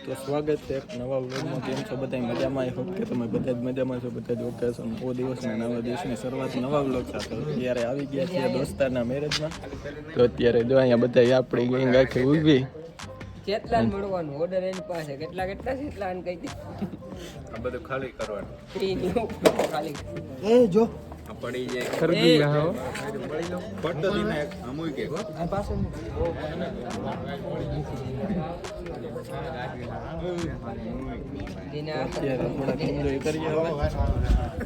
તો સ્વાગત છે એક નવા વ્લોગમાં. કેમ છો બધા? મજામાં? આઈ હોપ કે તમે બધા જ મજામાં છો. બધા જ ઓકે છો. બહુ દિવસના નવા દિવસની શરૂઆત નવા વ્લોગ સાથે. અત્યારે આવી ગયા છીએ દોસ્તારના મેરેજમાં. તો અત્યારે જો અહીંયા બધા આપણી ગેંગ આખી ઊભી. કેટલા મળવાનું ઓર્ડર એની પાસે કેટલા કેટલા કેટલા આન કહી દે. આ બધું ખાલી કરવાનું. ખાલી એ જો પડી જાય ખરગી ગયા હો. ફોટો દીને અમુય કે આ પાસે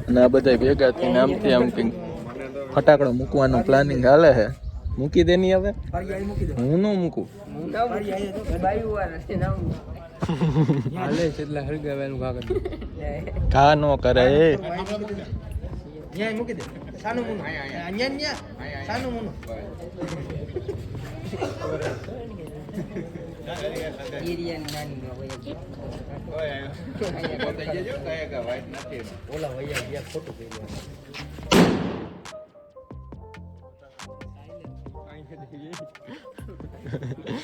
અને આ બધા ભેગા થઈને આમથી આમ કંઈક ફટાકડો મૂકવાનું પ્લાનિંગ હાલે છે. મૂકી દે નહીં હવે. હું ન મૂકું. હાલે કેટલા હળગાવાનું કાગળ ઘા નો કરે એ. ન્યાય મૂકી દે. સાનું મુનું ન્યા સાનું મુનું એરિયા નાની નો હોય ઓય આયો તો જજો કયા કા વાઈટ નથી ઓલા વયા ગયા ફોટો કર્યો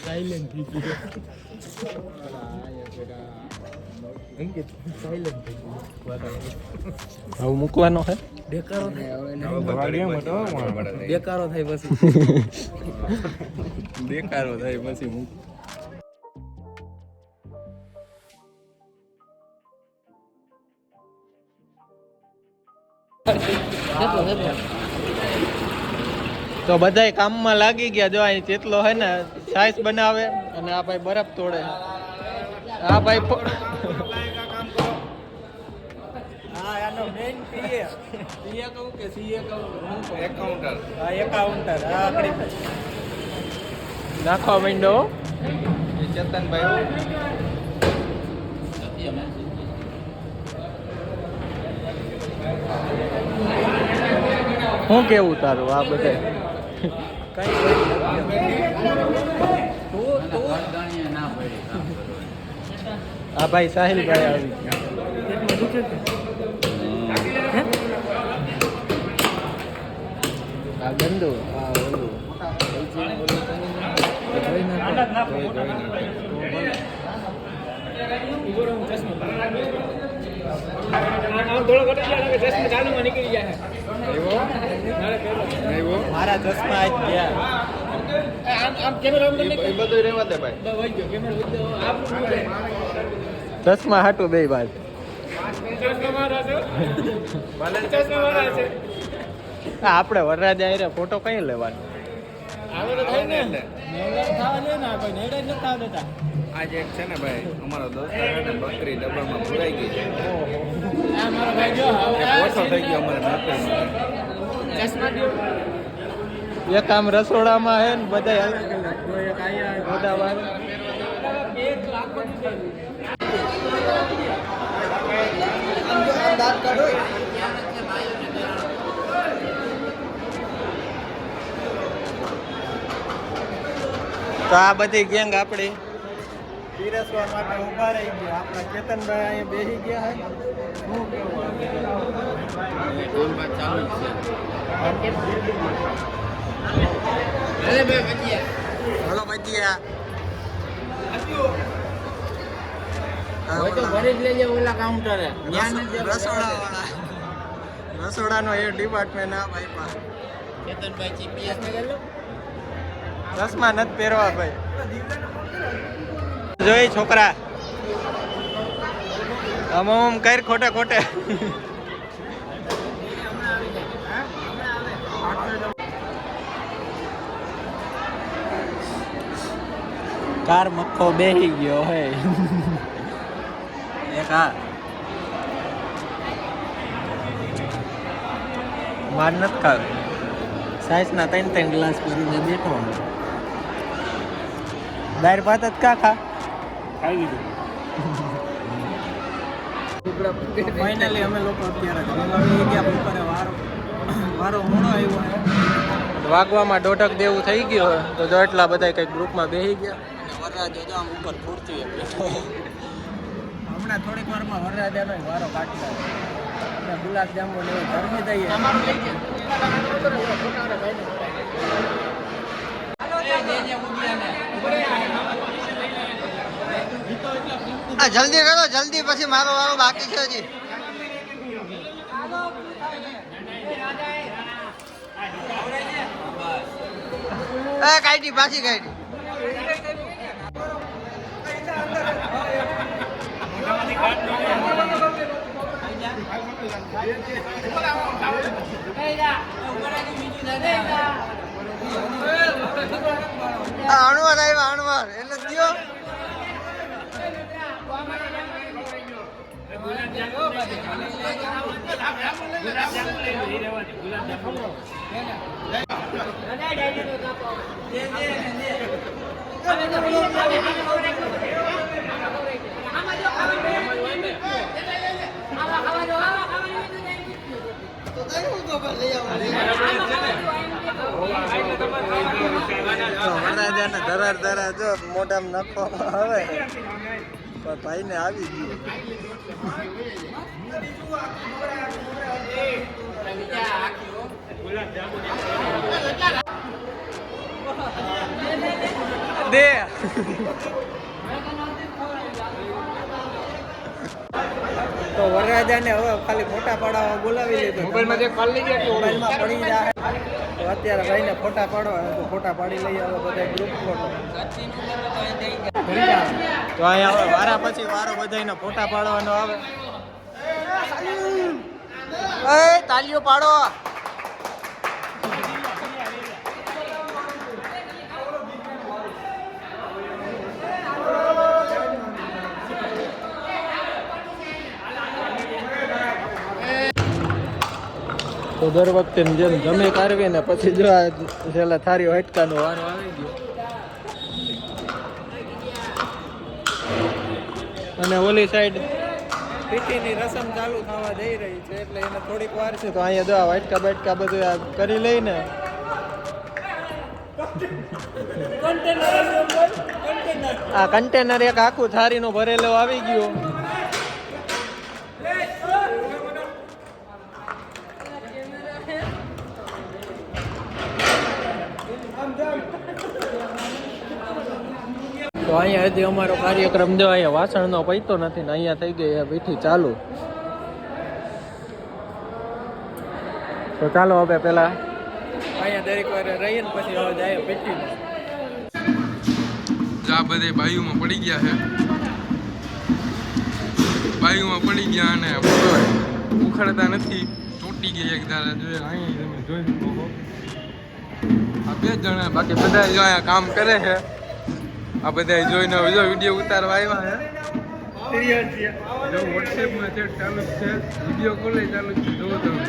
સાયલેન્ટ થઈ ગયો અંકિત સાયલેન્ટ થઈ ગયો હવે મૂકવાનો છે. બેકારો થાય પછી બેકારો થાય પછી મૂક. તો બધાય કામમાં લાગી ગયા. જો અહીં ચેતલો હે ને સાઈઝ બનાવે અને આ ભાઈ બરફ તોડે. આ ભાઈ નાખવા માંડો ચેતનભાઈ. શું કેવું તારું આ બધા? આ ભાઈ સાહિલભાઈ આવી આ ગંદુ આ ઓલું મારા ચશ્મા આજ ગયા. ચશ્મા હાટું બે બાદ આપણે વરરાજા આયરે ફોટો કઈ લેવાનો? આજે એક છે ને ભાઈ અમારો દોસ્ત બકરી ડબ્બામાં ભરાઈ ગઈ છે. ઓછો થઈ ગયો અમારે. એક આમ રસોડામાં હે ને બધા તો આ બધી ગેંગ આપણી પીરસવા માટે ઉભા રહી ગયા. આપણા ચેતનભાઈ અહીંયા બેસી ગયા હે. શું હલો ભજીયા રસોડાનો એ ડિપાર્ટમેન્ટ. આ ભાઈ ચશ્મા નથી પહેરવા ભાઈ. જોઈ છોકરા આમ કર ખોટે ખોટે. કાર મક્ખો બેહી ગયો હે એક. હા માર નથી ખાવ. સાઈઝના 3 ગ્લાસ પીને બેઠો. દાળ ભાત જ ખા ખાઈ લીધું. ફાઇનલી અમે લોકો અત્યારે આવી ગયા. બપોરે વારો મોડો આવ્યો. વાગવામાં 1:30 દેવું થઈ ગયો. તો જો એટલા બધા કંઈક ગ્રુપમાં બેસી ગયા. વરરાજો જો આમ ઉપર ખુરશી હમણાં થોડીક વારમાં વરરાજાનો વારો કાઢી લાગે. આપણે ગુલાબ જાંબુ ને ગરમી દઈએ. જલ્દી કરો જલ્દી, પછી મારો વારો બાકી છે હજી. કાઢી પાછી કાઢી. અણવર આવ્યા અણવર એટલે કયો ધરાર ધરા જો મોઢામાં નાખવામાં આવે પણ ભાઈ ને આવી ગયું. દે તો વરરાજાને હવે ખાલી ફોટા પાડવા બોલાવી લીધો. મોબાઈલમાં પડી જાય તો અત્યારે ભાઈને ફોટા પાડવા તો ફોટા પાડી લઈએ હવે બધા ગ્રુપ ફોટો. તો અહીંયા હવે વારા પછી વારો બધાને ફોટા પાડવાનો આવે. એ તાલીઓ પાડો. તો દર વખતે જેમ જમે કાઢવી ને પછી જો આ છેલ્લા થારી હટકાનો વારો આવી ગયો. અને ઓલી સાઈડ પીટીની રસમ ચાલુ થવા જઈ રહી છે એટલે એને થોડીક વાર છે. તો અહીંયા જો આ વાટકા બાટકા બધું આ કરી લઈને આ કન્ટેનર એક આખું થારીનું ભરેલું આવી ગયું. તો અહીંયા હજી અમારો કાર્યક્રમ જો અહીંયા વાસણનો પૈતો નથી ને અહીંયા થઈ ગઈ પીઠી ચાલુ. તો ચાલો હવે પેલા અહીંયા દરેક વાર રહીને પછી હવે જાય પીઠીમાં. આ બધે બાયુમાં પડી ગયા છે, બાયુમાં પડી ગયા અને ઉખડતા નથી, તૂટી ગયા એક ધારા. જોઈએ અહીંયા તમે જોઈ શકો આ 2 જણા, બાકી બધા જો અહીંયા કામ કરે છે. આ બધા જોઈને જો વિડીયો ઉતારવા આવ્યા છે. જો વોટ્સએપમાં ચેટ ચાલુ જ છે, વિડીયો કોલે ચાલુ જ છે. જોવો તમે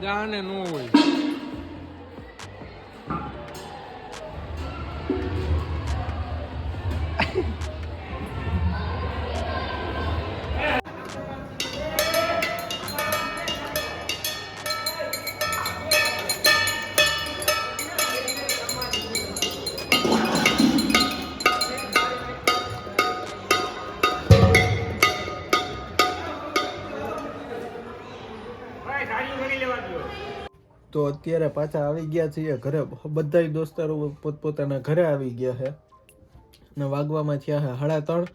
જાને ન હોય. તો અત્યારે પાછા આવી ગયા છીએ ઘરે. બધા દોસ્તારો પોતપોતાના ઘરે આવી ગયા છે ને વાગવામાં થયા છે 3:30.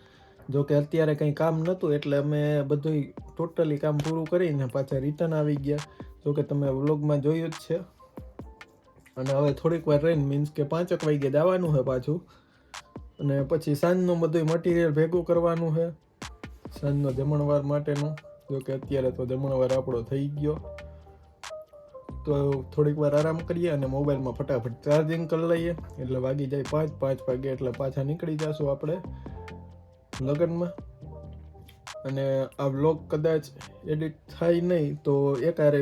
જો કે અત્યારે કંઈ કામ નહોતું એટલે અમે બધું ટોટલી કામ પૂરું કરીને પાછા રિટર્ન આવી ગયા. જો કે તમે વ્લોગમાં જોયું જ છે. અને હવે થોડીક વાર રહીને મીન્સ કે 5 વાગે જવાનું છે પાછું. અને પછી સાંજનું બધું મટીરિયલ ભેગું કરવાનું છે સાંજનો જમણવાર માટેનું. જો કે અત્યારે તો જમણવાર આપણો થઈ ગયો. તો થોડીક વાર આરામ કરીએ અને મોબાઈલમાં ફટાફટ ચાર્જિંગ કરી લઈએ એટલે વાગી જાય 5 વાગે એટલે પાછા નીકળી જશું આપણે લગ્નમાં. અને આ વ્લોગ કદાચ એડિટ થાય નહીં તો એકારે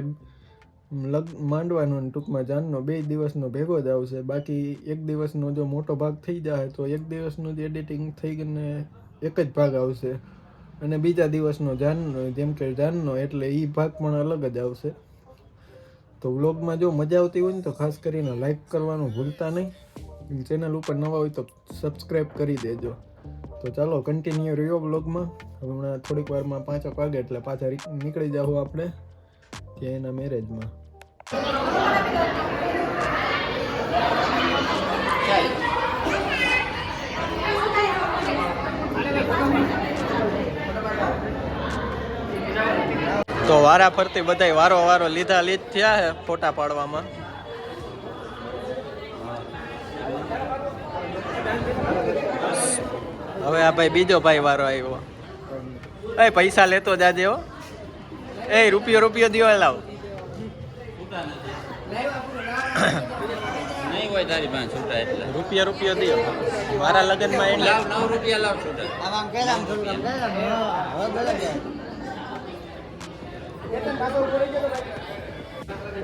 માંડવાનો ને ટૂંકમાં જાનનો 2 દિવસનો ભેગો જ આવશે. બાકી એક દિવસનો જો મોટો ભાગ થઈ જાય તો એક દિવસનું જ એડિટિંગ થઈને એક જ ભાગ આવશે, અને બીજા દિવસનો જાનનો જેમ કે જાનનો એટલે એ ભાગ પણ અલગ જ આવશે. તો વ્લોગમાં જો મજા આવતી હોય ને તો ખાસ કરીને લાઈક કરવાનું ભૂલતા નહીં. ચેનલ ઉપર નવા હોય તો સબસ્ક્રાઈબ કરી દેજો. તો ચાલો કન્ટિન્યુ રહ્યો વ્લોગમાં. હમણાં થોડીક વારમાં 5 વાગે એટલે પાછા નીકળી જાવ આપણે ત્યાં એના મેરેજમાં. તો વારા ફરતી બધાય વારો લીધા થયા છે ફોટા પાડવામાં. હવે આ ભાઈ બીજો ભાઈ વારો આવ્યો. એ પૈસા લેતો જાજે હો. એ રૂપિયો દિયો લાવ. નહીં હોય તારી પાસે છૂટા એટલે રૂપિયો દિયો મારા લગ્નમાં એટલે લાવ 9 રૂપિયા લાવ છૂટા.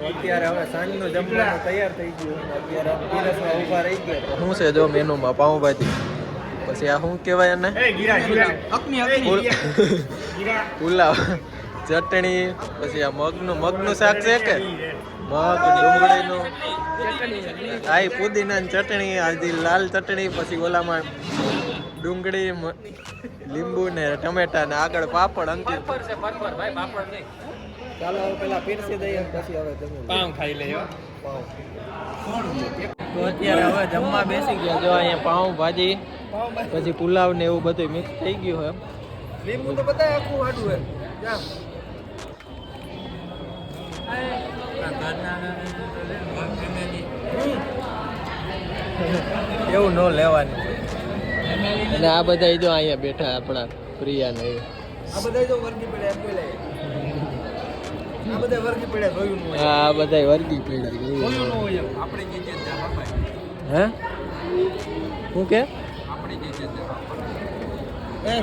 અત્યારે હવે સાંજનું જમવાનું તૈયાર થઈ ગયું. અત્યારે પીરસમાં ઊભા રહી ગયા. શું છે જો મેનુમાં પાઉંભાજી, પછી આ શું કહેવાય એને પુલાવ, ચટણી, પછી આ મગનું શાક છે કે મગ ડુંગળીનું, આ પુદીનાની ચટણી, આ લાલ ચટણી, પછી ઓલામાં ડુંગળી લીંબુ ને ટમેટા ને આગળ પાપડ અંતિમ. ચાલો હવે પેલા પીરસી દઈએ પછી હવે તમે પાઉં ખાઈ લે હો. તો અત્યારે હવે જમવા બેસી ગયા. જો અહીંયા પાઉં ભાજી પછી પુલાવ ને એવું બધું મિક્સ થઈ ગયું છે. લીંબુ તો બતાય આખું આડું હે જામ. એવું ન લેવાનું. અને આ બધા જો અહીંયા બેઠા આપણા પ્રિયા ને આ બધા જો વર્ગી પડ્યા એમ બોલાય. આ બધા વર્ગી પડ્યા જોયું ન હોય. આ બધા વર્ગી પીડા જોયું ન હોય એમ. આપણે જે જે બાપા હે શું કે આપણી જે એ